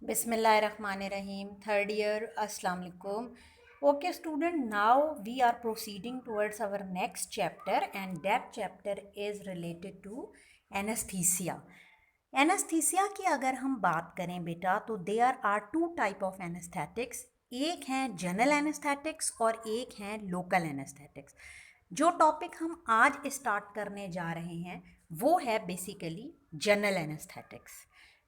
Bismillahirrahmanirrahim. Third year, Assalamu alaikum. Okay, student, now we are proceeding towards our next chapter, and that chapter is related to anesthesia. Anaesthesia की अगर हम बात करें बेटा तो there are two type of anaesthetics. एक हैं general anaesthetics और एक हैं लोकल एनेस्थेटिक्स. जो टॉपिक हम आज स्टार्ट करने जा रहे हैं वो है basically general anaesthetics.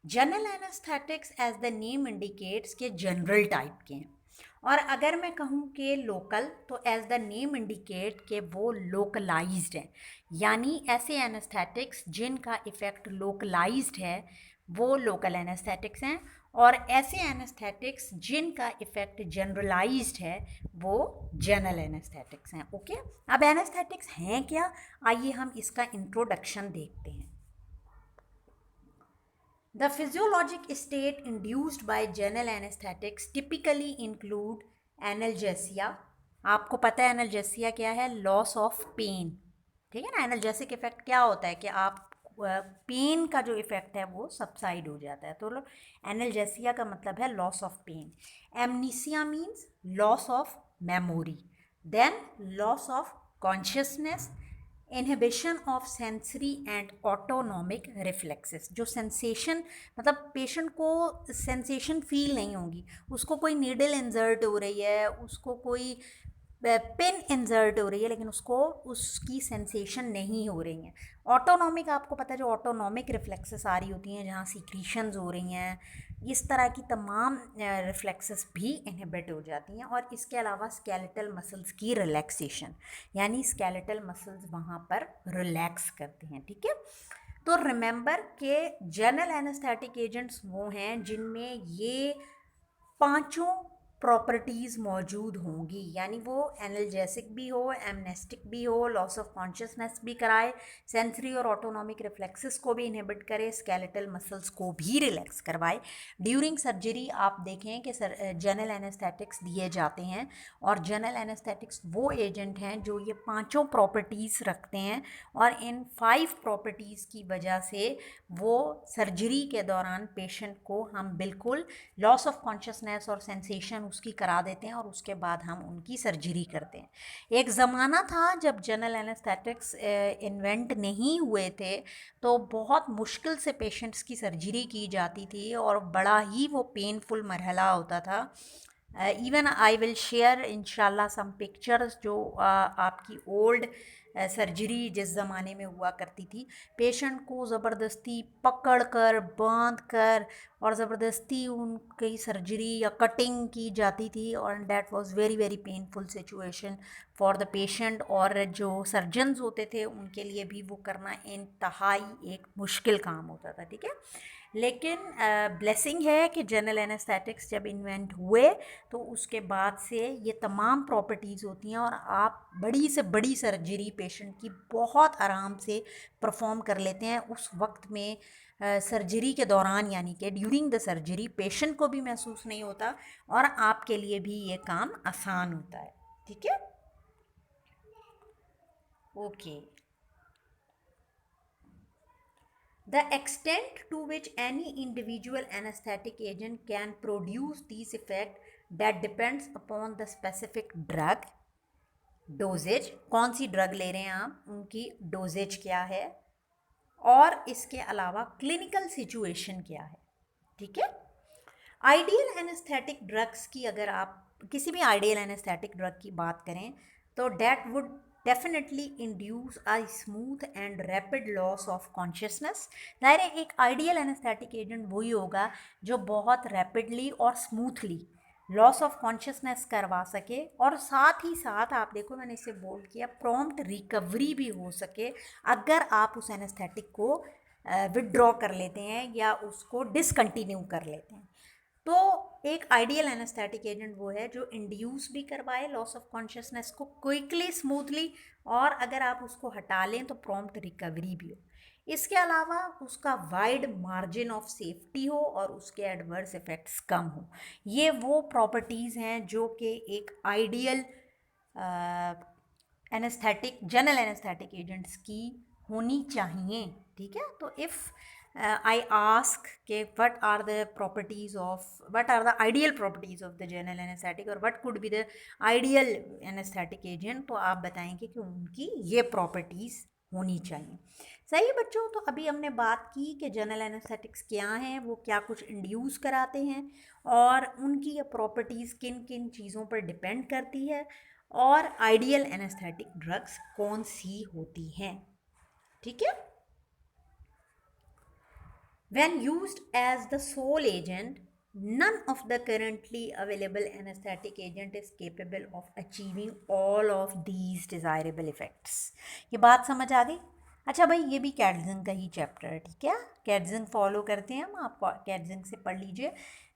General anaesthetics as the name indicates के जनरल टाइप के हैं, और अगर मैं कहूँ कि लोकल तो एज द नेम इंडिकेट के वो लोकलाइज्ड हैं. यानी ऐसे एनेस्थेटिक्स जिनका इफ़ेक्ट लोकलाइज्ड है वो लोकल एनेस्थेटिक्स हैं, और ऐसे एनेस्थेटिक्स जिनका इफ़ेक्ट जनरलाइज्ड है वो जनरल एनेस्थेटिक्स हैं. ओके, अब एनेस्थेटिक्स हैं क्या, आइए हम इसका इंट्रोडक्शन देखते हैं. The physiologic state induced by general anesthetics typically include analgesia. आपको पता है एनाल्जेसिया क्या है? Loss of pain. ठीक है ना. एनाल्जेसिक इफेक्ट क्या होता है कि आप पेन का जो इफेक्ट है वो सबसाइड हो जाता है. तो एनाल्जेसिया का मतलब है loss of pain. Amnesia means loss of memory. Then loss of consciousness, inhibition of sensory and autonomic reflexes. जो सेंसेशन मतलब पेशेंट को सेंसेशन फील नहीं होगी, उसको कोई नीडल इंजर्ट हो रही है, उसको कोई पिन इंजर्ट हो रही है, लेकिन उसको उसकी सेंसेशन नहीं हो रही हैं. ऑटोनॉमिक आपको पता है जो ऑटोनॉमिक रिफ्लेक्सेस आ रही होती हैं जहाँ सीक्रीशंस हो रही हैं, इस तरह की तमाम रिफ्लेक्सेस भी इनहिबिट हो जाती हैं. और इसके अलावा स्केलेटल मसल्स की रिलैक्सेशन, यानी स्केलेटल मसल्स वहाँ पर रिलैक्स करते हैं. ठीक है. तो रिमेंबर के जनरल एनेस्थेटिक एजेंट्स वो हैं जिनमें ये पांचों प्रॉपर्टीज़ मौजूद होंगी, यानी वो एनाल्जेसिक भी हो, एमनेस्टिक भी हो, लॉस ऑफ कॉन्शियसनेस भी कराए, सेंसरी और ऑटोनॉमिक रिफ्लेक्सेस को भी इनहिबिट करे, स्केलेटल मसल्स को भी रिलैक्स करवाए. ड्यूरिंग सर्जरी आप देखें कि जनरल एनेस्थेटिक्स दिए जाते हैं, और जनरल एनेस्थेटिक्स वो एजेंट हैं जो ये पांचों प्रॉपर्टीज़ रखते हैं, और इन 5 प्रॉपर्टीज़ की वजह से वो सर्जरी के दौरान पेशेंट को हम बिल्कुल लॉस ऑफ कॉन्शियसनेस और सेंसेशन उसकी करा देते हैं, और उसके बाद हम उनकी सर्जरी करते हैं. एक ज़माना था जब जनरल एनेस्थेटिक्स इन्वेंट नहीं हुए थे, तो बहुत मुश्किल से पेशेंट्स की सर्जरी की जाती थी, और बड़ा ही वो पेनफुल मरहला होता था. इवन आई विल शेयर इंशाल्लाह सम पिक्चर्स जो आपकी ओल्ड सर्जरी जिस ज़माने में हुआ करती थी. पेशेंट को ज़बरदस्ती पकड़ कर बांध कर और ज़बरदस्ती उनकी सर्जरी या कटिंग की जाती थी, और that was very very painful situation for the patient, और जो सर्जन्स होते थे उनके लिए भी वो करना इंतहाई एक मुश्किल काम होता था. ठीक है. लेकिन ब्लेसिंग है कि जनरल एनेस्थेटिक्स जब इन्वेंट हुए तो उसके बाद से ये तमाम प्रॉपर्टीज़ होती हैं, और आप बड़ी से बड़ी सर्जरी पेशेंट की बहुत आराम से परफॉर्म कर लेते हैं. उस वक्त में सर्जरी के दौरान यानी कि ड्यूरिंग द सर्जरी पेशेंट को भी महसूस नहीं होता, और आपके लिए भी ये काम आसान होता है. ठीक है. Okay. The extent to which any individual anesthetic agent can produce these effects that depends upon the specific drug, dosage, कौन सी ड्रग ले रहे हैं आप, उनकी डोजेज क्या है, और इसके अलावा क्लिनिकल सिचुएशन क्या है. ठीक है. आइडियल एनेस्थेटिक ड्रग्स की अगर आप किसी भी आइडियल एनेस्थेटिक ड्रग की बात करें तो that would definitely induce a smooth and rapid loss of consciousness. ज़ाहिर है एक आइडियल एनेस्थेटिक एजेंट वही होगा जो बहुत रैपिडली और स्मूथली लॉस ऑफ कॉन्शियसनेस करवा सके, और साथ ही साथ आप देखो मैंने इसे बोल्ड किया प्रॉम्प्ट रिकवरी भी हो सके अगर आप उस एनेस्थेटिक को विड्रॉ कर लेते हैं या उसको डिसकंटिन्यू कर लेते हैं. तो एक आइडियल एनेस्थेटिक एजेंट वो है जो इंड्यूस भी करवाए लॉस ऑफ कॉन्शियसनेस को क्विकली स्मूथली, और अगर आप उसको हटा लें तो प्रॉम्प्ट रिकवरी भी हो. इसके अलावा उसका वाइड मार्जिन ऑफ सेफ्टी हो और उसके एडवर्स इफ़ेक्ट्स कम हो. ये वो प्रॉपर्टीज़ हैं जो कि एक ideal anaesthetic general anaesthetic agents की होनी चाहिए. ठीक है. तो इफ़ I ask कि what are the properties of, what are the ideal properties of the general anesthetic और what could be the ideal anesthetic agent, तो आप बताएंगे कि उनकी ये प्रॉपर्टीज़ होनी चाहिए। सही है बच्चों, तो अभी हमने बात की कि जनरल एनेस्थेटिक्स क्या हैं, वो क्या कुछ इंड्यूस कराते हैं और उनकी ये प्रॉपर्टीज़ किन किन चीज़ों पर डिपेंड करती है और आइडियल एनेस्थेटिक ड्रग्स कौन सी होती हैं। ठीक है। When used as the sole agent, none of the currently available anesthetic agent is capable of achieving all of these desirable effects. ये बात समझ आ गई? अच्छा भाई, ये भी कैटजिंग का ही चैप्टर है, ठीक है। कैटजिंग फॉलो करते हैं हम, आप कैटजिंग से पढ़ लीजिए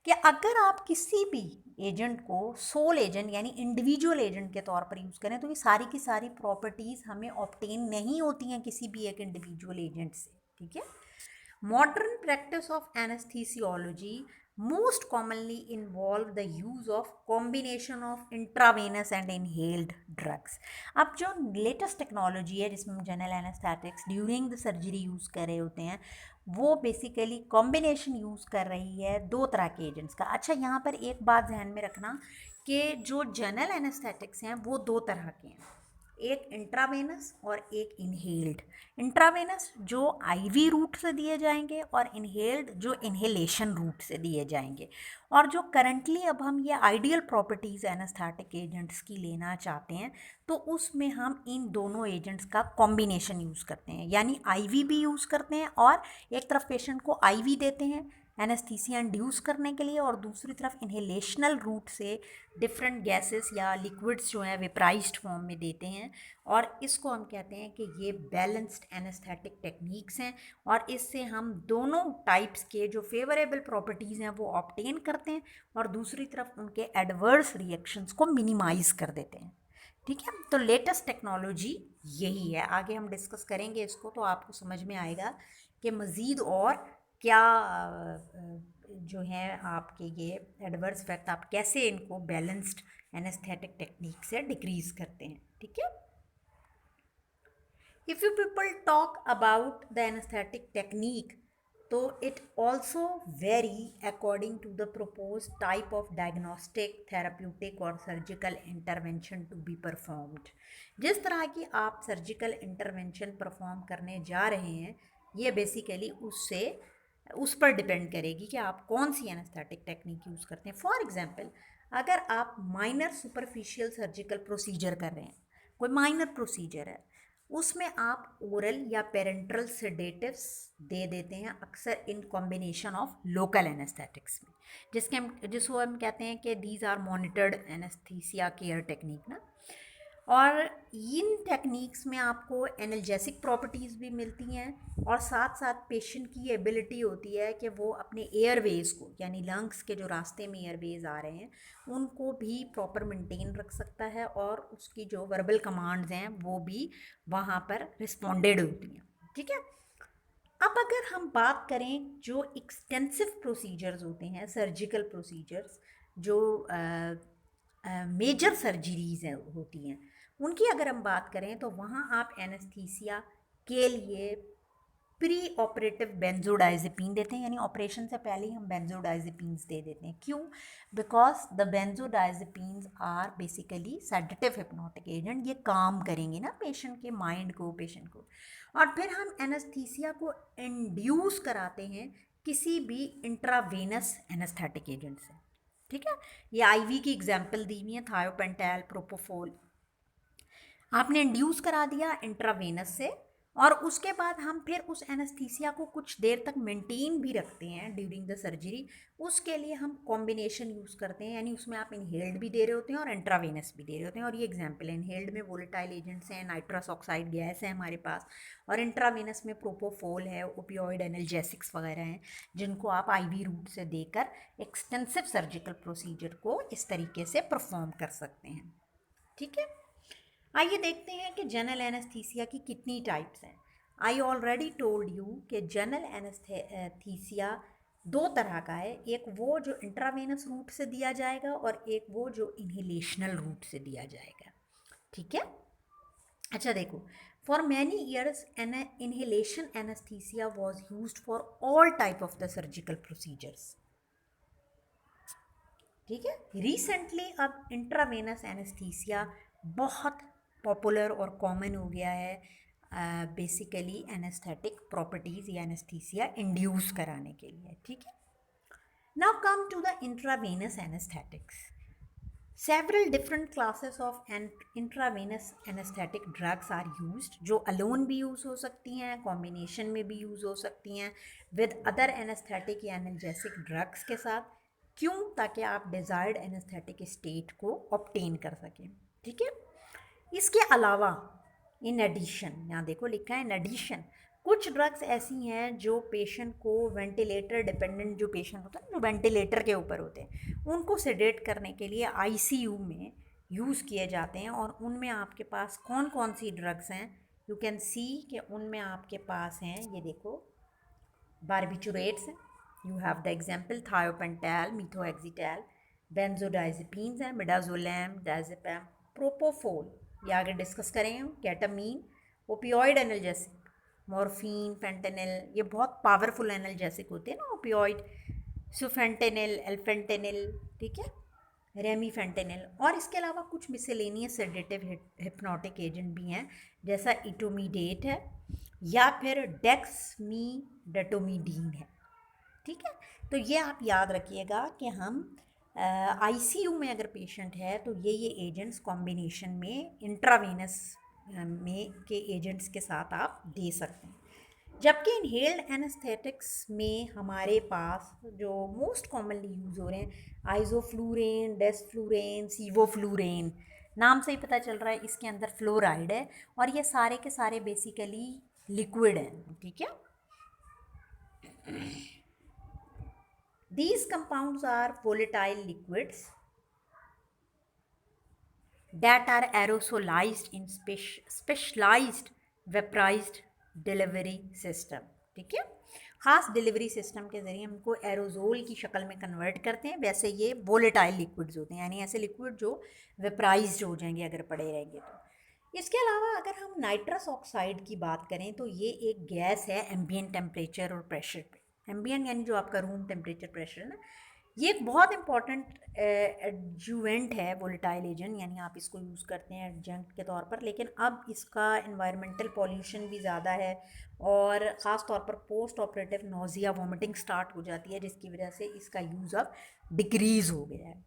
कि अगर आप किसी भी एजेंट को सोल एजेंट यानी इंडिविजुअल एजेंट के तौर पर यूज़ करें तो ये सारी की सारी प्रॉपर्टीज़ हमें ऑब्टेन नहीं होती हैं किसी भी एक इंडिविजुअल एजेंट से, ठीक है। Modern practice of anesthesiology most commonly involve the use of combination of intravenous and inhaled drugs. अब जो लेटेस्ट टेक्नोलॉजी है जिसमें हम general anaesthetics during the surgery use कर रहे होते हैं, वो बेसिकली कॉम्बिनेशन यूज़ कर रही है दो तरह के एजेंट्स का। अच्छा, यहाँ पर एक बात ध्यान में रखना कि जो जनरल एनेस्थेटिक्स हैं वो दो तरह के हैं, एक इंट्रावेनस और एक इनहेल्ड। इंट्रावेनस जो आईवी रूट से दिए जाएंगे और इनहेल्ड जो इनहेलेशन रूट से दिए जाएंगे। और जो करंटली अब हम ये आइडियल प्रॉपर्टीज़ एनेस्थेटिक एजेंट्स की लेना चाहते हैं तो उसमें हम इन दोनों एजेंट्स का कॉम्बिनेशन यूज़ करते हैं, यानी आईवी भी यूज़ करते हैं और एक तरफ पेशेंट को आईवी देते हैं एनेस्थीसिया इंड्यूस करने के लिए और दूसरी तरफ इनहेलेशनल रूट से डिफरेंट गैसेस या लिक्विड्स जो हैं वेपराइज्ड फॉर्म में देते हैं। और इसको हम कहते हैं कि ये बैलेंस्ड एनेस्थेटिक टेक्निक्स हैं और इससे हम दोनों टाइप्स के जो फेवरेबल प्रॉपर्टीज़ हैं वो ऑब्टेन करते हैं और दूसरी तरफ उनके एडवर्स रिएक्शंस को मिनिमाइज़ कर देते हैं। ठीक है, तो लेटेस्ट टेक्नोलॉजी यही है। आगे हम डिस्कस करेंगे इसको तो आपको समझ में आएगा कि मज़ीद और क्या जो है आपके ये एडवर्स इफेक्ट आप कैसे इनको बैलेंस्ड एनेस्थेटिक टेक्निक से डिक्रीज करते हैं। ठीक है। If you people talk about the anaesthetic technique तो it also vary according to the propose type of diagnostic, therapeutic और surgical intervention to be performed. जिस तरह की आप सर्जिकल इंटरवेंशन परफॉर्म करने जा रहे हैं ये बेसिकली उस पर डिपेंड करेगी कि आप कौन सी एनेस्थेटिक टेक्निक यूज़ करते हैं। फॉर एग्जांपल, अगर आप माइनर सुपरफिशियल सर्जिकल प्रोसीजर कर रहे हैं, कोई माइनर प्रोसीजर है, उसमें आप ओरल या पेरेंट्रल सेडेटिव्स दे देते हैं अक्सर in combination of local anaesthetics में, जिसको हम कहते हैं कि these are monitored anaesthesia care technique ना। और इन टेक्निक्स में आपको एनाल्जेसिक प्रॉपर्टीज़ भी मिलती हैं और साथ साथ पेशेंट की एबिलिटी होती है कि वो अपने एयरवेज़ को, यानी लंग्स के जो रास्ते में एयरवेज़ आ रहे हैं उनको भी प्रॉपर मेंटेन रख सकता है और उसकी जो वर्बल कमांड्स हैं वो भी वहाँ पर रिस्पॉन्डेड होती हैं। ठीक है। अब अगर हम बात करें जो एक्सटेंसिव प्रोसीजर्स होते हैं, सर्जिकल प्रोसीजर्स जो मेजर सर्जरीज़ होती हैं, उनकी अगर हम बात करें तो वहाँ आप एनेस्थीसिया के लिए प्री ऑपरेटिव बेंजोडाइजेपिन देते हैं, यानी ऑपरेशन से पहले ही हम बेंजोडाइजेपिन्स दे देते हैं। क्यों? Because the benzodiazepines are basically sedative hypnotic agent, ये काम करेंगे ना पेशेंट के माइंड को, पेशेंट को। और फिर हम एनेस्थीसिया को इंड्यूस कराते हैं किसी भी इंट्रावेनस एनेस्थेटिक एजेंट से। ठीक है, ये आईवी की एग्जाम्पल दी हुई है, थायोपेंटैल, प्रोपोफोल, आपने इंड्यूस करा दिया इंट्रावेनस से और उसके बाद हम फिर उस एनेस्थीसिया को कुछ देर तक मेंटेन भी रखते हैं ड्यूरिंग द सर्जरी। उसके लिए हम कॉम्बिनेशन यूज़ करते हैं, यानी उसमें आप इनहेल्ड भी दे रहे होते हैं और इंट्रावेनस भी दे रहे होते हैं। और ये एग्जाम्पल है, इनहेल्ड में वोलेटाइल एजेंट्स हैं, नाइट्रस ऑक्साइड गैस है हमारे पास, और इंट्रावेनस में प्रोपोफोल है, ओपियोइड एनाल्जेसिक्स वगैरह हैं जिनको आप आईवी रूट से देकर एक्सटेंसिव सर्जिकल प्रोसीजर को इस तरीके से परफॉर्म कर सकते हैं। ठीक है। आइए देखते हैं कि जनरल एनेस्थीसिया की कितनी टाइप्स हैं। आई ऑलरेडी टोल्ड यू कि जनरल एनेस्थीसिया दो तरह का है, एक वो जो इंट्रावेनस रूट से दिया जाएगा और एक वो जो इनहेलेशनल रूट से दिया जाएगा। ठीक है। अच्छा देखो, For many years, inhalation anesthesia was used for all type of the surgical procedures. ठीक है, रिसेंटली अब इंट्रावेनस एनेस्थीसिया बहुत पॉपुलर और कॉमन हो गया है, बेसिकली एनेस्थेटिक प्रॉपर्टीज़ या एनेस्थीसिया इंड्यूस कराने के लिए. ठीक है. Now come to the intravenous anaesthetics. Several different classes of intravenous anesthetic drugs are used, जो alone भी यूज़ हो सकती हैं, कॉम्बिनेशन में भी यूज़ हो सकती हैं विद अदर एनेस्थेटिक या एनाल्जेसिक ड्रग्स के साथ. क्यों? ताकि आप डिज़ायर्ड एनेस्थेटिक स्टेट को ऑब्टेन कर सकें. ठीक है. इसके अलावा इन एडिशन, यहाँ देखो लिखा है इन एडिशन, कुछ ड्रग्स ऐसी हैं जो पेशेंट को वेंटिलेटर डिपेंडेंट जो पेशेंट होता है, जो वेंटिलेटर के ऊपर होते हैं, उनको सेडेट करने के लिए आईसीयू में यूज़ किए जाते हैं. और उनमें आपके पास कौन कौन सी ड्रग्स हैं? यू कैन सी कि उनमें आपके पास हैं, ये देखो, बारबिचुरेट्स हैं, यू हैव द एग्जाम्पल थायोपेंटैल, मीथोएक्सिटैल, बेंजोडाइजेपीन्स हैं, मिडाजोलैम, डायजेपैम, प्रोपोफोल, ये आगे डिस्कस करेंगे, केटामीन, ओपियोइड एनाल्जेसिक, मॉर्फिन, फेंटेनिल, ये बहुत पावरफुल एनाल्जेसिक होते हैं ना ओपियोइड, सुफेंटेनिल, एल्फेंटेनिल, ठीक है, रेमीफेंटेनिल. और इसके अलावा कुछ मिसेलेनियस सेडेटिव हिप्नोटिक एजेंट भी हैं, जैसा इटोमीडेट है या फिर डेक्समीडेटोमिडीन है. ठीक है. तो ये आप याद रखिएगा कि हम आईसीयू में अगर पेशेंट है तो ये एजेंट्स कॉम्बिनेशन में इंट्रावेनस में के एजेंट्स के साथ आप दे सकते हैं. जबकि इनहेल्ड एनेस्थेटिक्स में हमारे पास जो मोस्ट कॉमनली यूज़ हो रहे हैं, आइजोफ्लूरेन, डेसफ्लूरेन, सीवोफ्लूरेन, नाम से ही पता चल रहा है इसके अंदर फ्लोराइड है, और ये सारे के सारे बेसिकली लिक्विड हैं. ठीक है. These compounds are volatile liquids that are aerosolized in specialized vaporized delivery system. ठीक है. ख़ास डिलीवरी सिस्टम के ज़रिए हमको एरोजोल की शक्ल में कन्वर्ट करते हैं. वैसे ये वोलेटाइल लिक्विड्स होते हैं, यानी ऐसे लिक्विड जो वेपराइज्ड हो जाएंगे अगर पड़े रहेंगे तो. इसके अलावा अगर हम नाइट्रस ऑक्साइड की बात करें तो ये एक गैस है एम्बिएंट टेम्परेचर और प्रेशर पे. एम्बिएंट यानी जो आपका रूम टेम्परेचर प्रेशर है ना, ये एक बहुत इंपॉर्टेंट एडजुवेंट है, वोलेटाइल एजेंट, यानी आप इसको यूज़ करते हैं एडजेंट के तौर पर. लेकिन अब इसका इन्वायरमेंटल पॉल्यूशन भी ज़्यादा है, और ख़ास तौर पर post operative nausea vomiting start हो जाती है, जिसकी वजह से इसका यूज़ अब डिक्रीज़ हो गया है.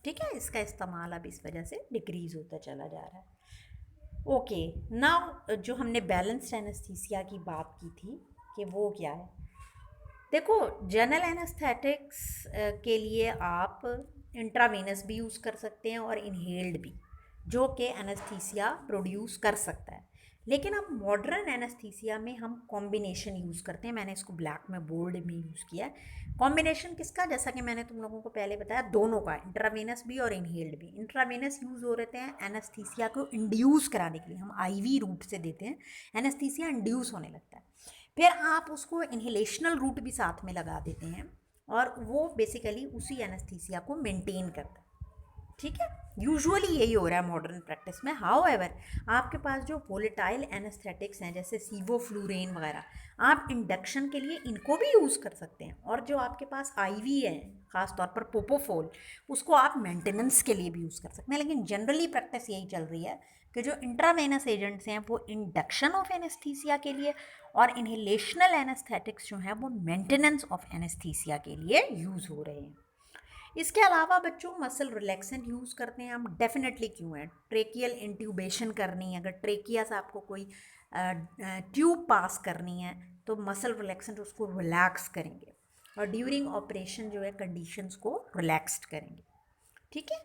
ठीक है. इसका इस्तेमाल अब इस वजह से डिक्रीज़ होता चला जा रहा है. ओके. नाउ जो हमने बैलेंस्ड एनेस्थीसिया की बात की थी कि वो क्या है, देखो, जनरल एनेस्थेटिक्स के लिए आप इंट्रावेनस भी यूज़ कर सकते हैं और इनहेल्ड भी, जो कि एनेस्थीसिया प्रोड्यूस कर सकता है. लेकिन अब मॉडर्न एनेस्थीसिया में हम कॉम्बिनेशन यूज़ करते हैं. मैंने इसको ब्लैक में बोल्ड में यूज़ किया है. कॉम्बिनेशन किसका? जैसा कि मैंने तुम लोगों को पहले बताया, दोनों का, इंट्रावेनस भी और इनहेल्ड भी. इंट्रावेनस यूज़ हो रहते हैं एनेस्थीसिया को इंड्यूस कराने के लिए, हम आईवी रूट से देते हैं, एनेस्थीसिया इंड्यूस होने लगता है. फिर आप उसको इन्हेलेशनल रूट भी साथ में लगा देते हैं, और वो बेसिकली उसी एनेस्थीसिया को मेंटेन करता है. ठीक है. यूजुअली यही हो रहा है मॉडर्न प्रैक्टिस में. हाउएवर, आपके पास जो वोलेटाइल एनेस्थेटिक्स हैं जैसे सीवोफ्लूरेन वगैरह, आप इंडक्शन के लिए इनको भी यूज़ कर सकते हैं. और जो आपके पास आईवी है, ख़ास तौर पर पोपोफोल, उसको आप मेंटेनेंस के लिए भी यूज़ कर सकते हैं. लेकिन जनरली प्रैक्टिस यही चल रही है कि जो इंट्रावेनस एजेंट्स हैं वो इंडक्शन ऑफ एनेस्थीसिया के लिए, और इनहेलेशनल एनेस्थेटिक्स जो हैं वो मेंटेनेंस ऑफ एनेस्थीसिया के लिए यूज़ हो रहे हैं. इसके अलावा बच्चों मसल रिलैक्सेंट यूज़ करते हैं हम. डेफिनेटली क्यों है, ट्रेकियल इंट्यूबेशन करनी है, अगर ट्रेकिया से आपको कोई ट्यूब पास करनी है तो मसल रिलैक्सेंट उसको रिलैक्स करेंगे, और ड्यूरिंग ऑपरेशन जो है कंडीशंस को रिलैक्स्ड करेंगे. ठीक है.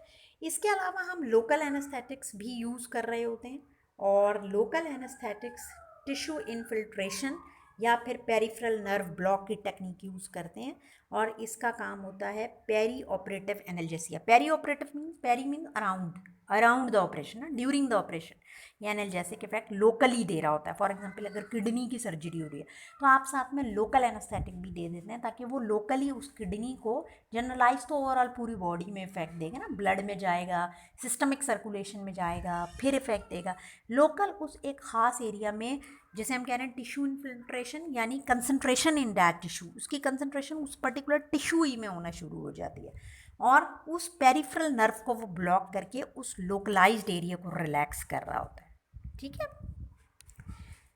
इसके अलावा हम लोकल एनेस्थेटिक्स भी यूज़ कर रहे होते हैं, और लोकल एनेस्थेटिक्स टिश्यू इनफिल्ट्रेशन या फिर पेरिफेरल नर्व ब्लॉक की टेक्निक यूज़ करते हैं, और इसका काम होता है perioperative analgesia. Perioperative mean, peri mean around the operation ना, ड्यूरिंग द ऑपरेशन। ये एनाल्जेसिक इफेक्ट लोकली दे रहा होता है। फॉर एग्जांपल अगर किडनी की सर्जरी हो रही है तो आप साथ में लोकल एनास्थेटिक भी दे देते हैं ताकि वो लोकली उस किडनी को, जनरलाइज तो ओवरऑल पूरी बॉडी में इफेक्ट देगा ना, ब्लड में जाएगा, सिस्टमिक सर्कुलेशन में जाएगा, फिर इफेक्ट देगा। लोकल उस एक ख़ास एरिया में, जैसे हम कह रहे हैं टिश्यू इन्फिल्ट्रेशन, यानी कंसंट्रेशन इन दैट टिश्यू, उसकी कंसंट्रेशन उस पर्टिकुलर टिश्यू ही में होना शुरू हो जाती है और उस पेरिफेरल नर्व को वो ब्लॉक करके उस लोकलाइज्ड एरिया को रिलैक्स कर रहा होता है। ठीक है।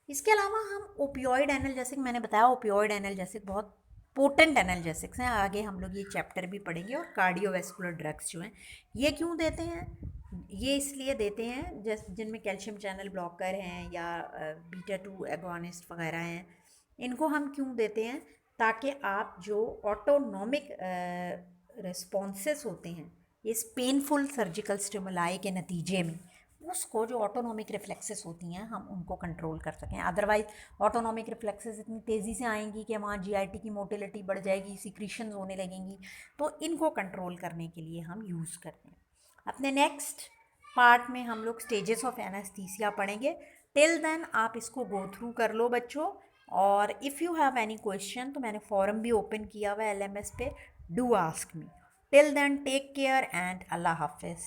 इसके अलावा हम ओपियोइड एनाल्जेसिक, मैंने बताया ओपियोइड एनाल्जेसिक बहुत पोटेंट एनाल्जेसिक्स हैं, आगे हम लोग ये चैप्टर भी पढ़ेंगे। और कार्डियोवैस्कुलर ड्रग्स जो हैं ये क्यों देते हैं, ये इसलिए देते हैं जैसे जिनमें कैल्शियम चैनल ब्लॉकर हैं या बीटा 2 एगोनिस्ट वगैरह हैं, इनको हम क्यों देते हैं, ताकि आप जो ऑटोनॉमिक रिस्पॉन्सेस होते हैं इस पेनफुल सर्जिकल स्टिमुलाई के नतीजे में, उसको जो ऑटोनॉमिक रिफ्लेक्सेस होती हैं हम उनको कंट्रोल कर सकें। अदरवाइज ऑटोनॉमिक रिफ्लेक्सेस इतनी तेज़ी से आएंगी कि वहाँ जीआईटी की मोटिलिटी बढ़ जाएगी, सिक्रीशंस होने लगेंगी, तो इनको कंट्रोल करने के लिए हम यूज़ करते हैं। अपने नेक्स्ट पार्ट में हम लोग स्टेजेस ऑफ एनेस्थीसिया पढ़ेंगे। टिल देन आप इसको गो थ्रू कर लो बच्चों, और if you have any question तो मैंने फॉरम भी ओपन किया हुआ है LMS पे, do ask me. Till then take care and अल्लाह हाफिज़।